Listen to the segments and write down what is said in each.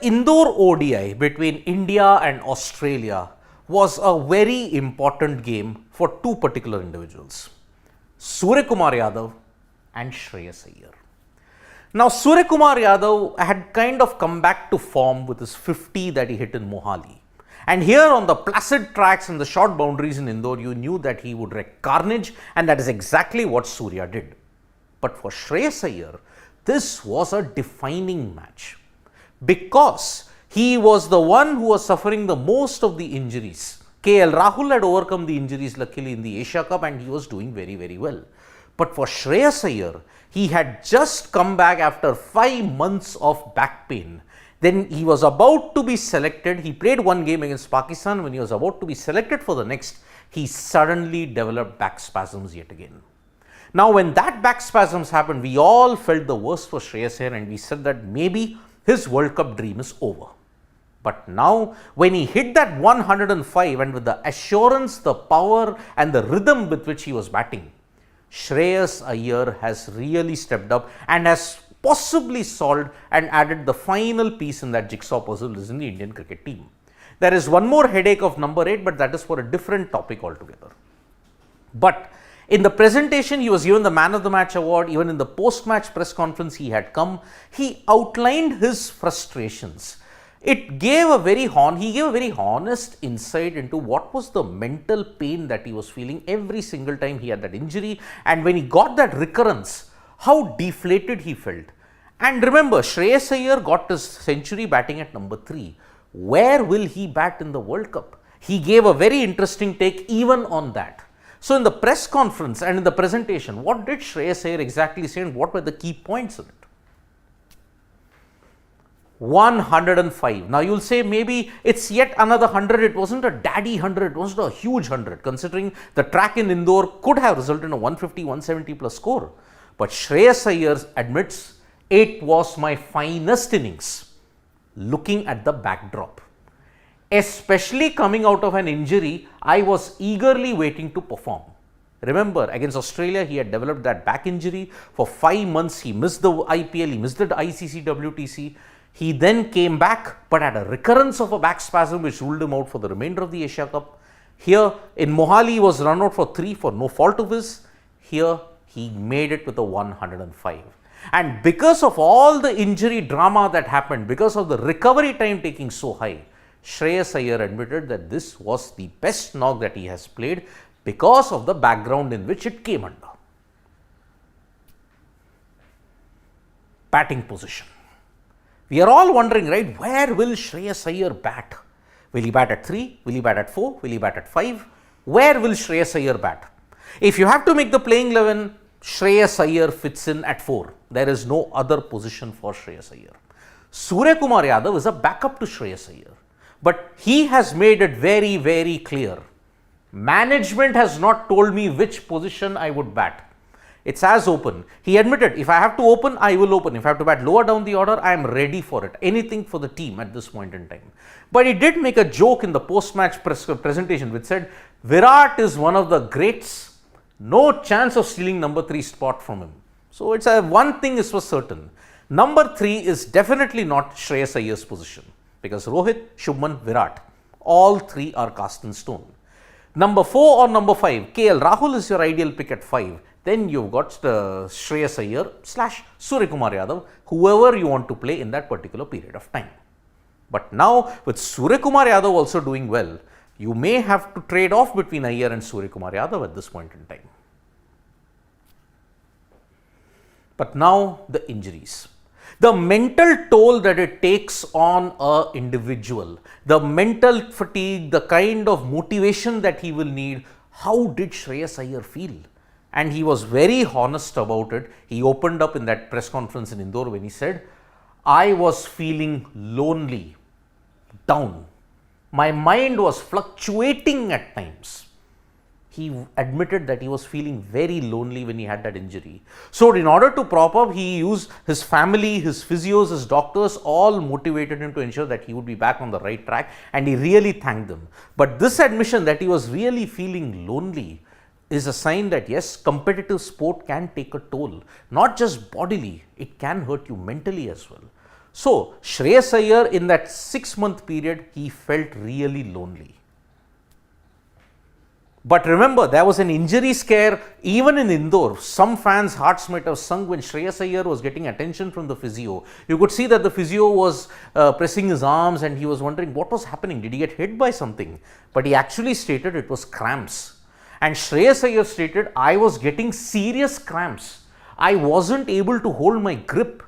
Indore ODI between India and Australia was a very important game for two particular individuals, Suryakumar Yadav and Shreyas Iyer. Now, Suryakumar Yadav had kind of come back to form with his 50 that he hit in Mohali. And here on the placid tracks and the short boundaries in Indore, you knew that he would wreak carnage, and that is exactly what Surya did. But for Shreyas Iyer, this was a defining match because he was the one who was suffering the most of the injuries. KL Rahul had overcome the injuries luckily in the Asia Cup and he was doing very, very well. But for Shreyas Iyer, he had just come back after 5 months of back pain. Then he was about to be selected. He played one game against Pakistan. When he was about to be selected for the next, he suddenly developed back spasms yet again. Now, when that back spasms happened, we all felt the worst for Shreyas Iyer and we said that maybe his World Cup dream is over. But now, when he hit that 105 and with the assurance, the power and the rhythm with which he was batting, Shreyas Iyer has really stepped up and has possibly solved and added the final piece in that jigsaw puzzle is in the Indian cricket team. There is one more headache of number 8, but that is for a different topic altogether. But in the presentation, he was given the Man of the Match award. Even in the post-match press conference he had come, he outlined his frustrations. He gave a very honest insight into what was the mental pain that he was feeling every single time he had that injury, and when he got that recurrence, how deflated he felt. And remember, Shreyas Iyer got his century batting at number 3. Where will he bat in the World Cup? He gave a very interesting take even on that. So, in the press conference and in the presentation, what did Shreyas Iyer exactly say and what were the key points in it? 105. Now, you will say maybe it's yet another 100. It wasn't a daddy 100. It wasn't a huge 100 considering the track in Indore could have resulted in a 150, 170 plus score. But Shreyas Iyer admits it was my finest innings looking at the backdrop. Especially coming out of an injury, I was eagerly waiting to perform. Remember, against Australia, he had developed that back injury. For 5 months, he missed the IPL, he missed the ICC, WTC. He then came back, but had a recurrence of a back spasm which ruled him out for the remainder of the Asia Cup. Here in Mohali, he was run out for 3 for no fault of his. Here, he made it with a 105. And because of all the injury drama that happened, because of the recovery time taking so high, Shreyas Iyer admitted that this was the best knock that he has played because of the background in which it came under. Batting position. We are all wondering, right, where will Shreyas Iyer bat? Will he bat at 3? Will he bat at 4? Will he bat at 5? Where will Shreyas Iyer bat? If you have to make the playing 11, Shreyas Iyer fits in at 4. There is no other position for Shreyas Iyer. Suryakumar Yadav is a backup to Shreyas Iyer. But he has made it very, very clear. Management has not told me which position I would bat. It's as open. He admitted, if I have to open, I will open. If I have to bat lower down the order, I am ready for it. Anything for the team at this point in time. But he did make a joke in the post-match presentation which said, Virat is one of the greats. No chance of stealing number 3 spot from him. So, it's one thing is for certain. Number 3 is definitely not Shreyas Iyer's position. Because Rohit, Shubman, Virat, all 3 are cast in stone. Number 4 or number 5, KL Rahul is your ideal pick at 5. Then you've got the Shreyas Iyer / Suryakumar Yadav, whoever you want to play in that particular period of time. But now with Suryakumar Yadav also doing well, you may have to trade off between Iyer and Suryakumar Yadav at this point in time. But now the injuries. The mental toll that it takes on an individual, the mental fatigue, the kind of motivation that he will need, how did Shreyas Iyer feel? And he was very honest about it. He opened up in that press conference in Indore when he said, I was feeling lonely, down. My mind was fluctuating at times. He admitted that he was feeling very lonely when he had that injury. So, in order to prop up, he used his family, his physios, his doctors, all motivated him to ensure that he would be back on the right track, and he really thanked them. But this admission that he was really feeling lonely is a sign that yes, competitive sport can take a toll, not just bodily, it can hurt you mentally as well. So, Shreyas Iyer in that 6-month period, he felt really lonely. But remember, there was an injury scare even in Indore. Some fans' hearts might have sunk when Shreyas Iyer was getting attention from the physio. You could see that the physio was pressing his arms and he was wondering what was happening. Did he get hit by something? But he actually stated it was cramps. And Shreyas Iyer stated, I was getting serious cramps. I wasn't able to hold my grip.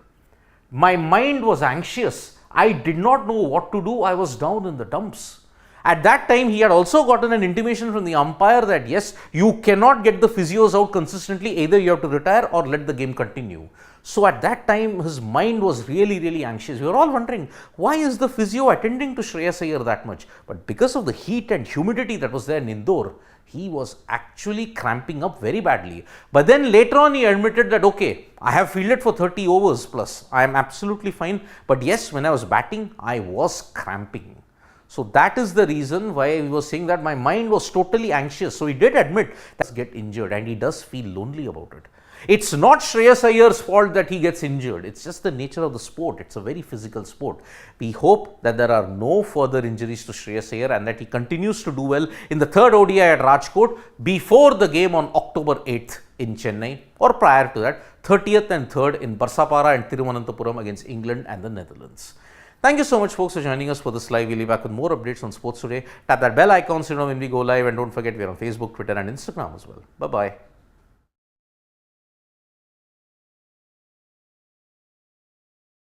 My mind was anxious. I did not know what to do. I was down in the dumps. At that time, he had also gotten an intimation from the umpire that yes, you cannot get the physios out consistently, either you have to retire or let the game continue. So at that time, his mind was really anxious. We were all wondering, why is the physio attending to Shreyas Iyer that much? But because of the heat and humidity that was there in Indore, he was actually cramping up very badly. But then later on, he admitted that, okay, I have fielded for 30 overs plus, I am absolutely fine. But yes, when I was batting, I was cramping. So that is the reason why he was saying that my mind was totally anxious. So he did admit that he get injured and he does feel lonely about it. It's not Shreyas Iyer's fault that he gets injured. It's just the nature of the sport. It's a very physical sport. We hope that there are no further injuries to Shreyas Iyer and that he continues to do well in the third ODI at Rajkot before the game on October 8th in Chennai, or prior to that, 30th and 3rd in Barsapara and Thiruvananthapuram against England and the Netherlands. Thank you so much, folks, for joining us for this live. We'll be back with more updates on Sports Today. Tap that bell icon so you know when we go live, and don't forget we are on Facebook, Twitter and Instagram as well. Bye-bye.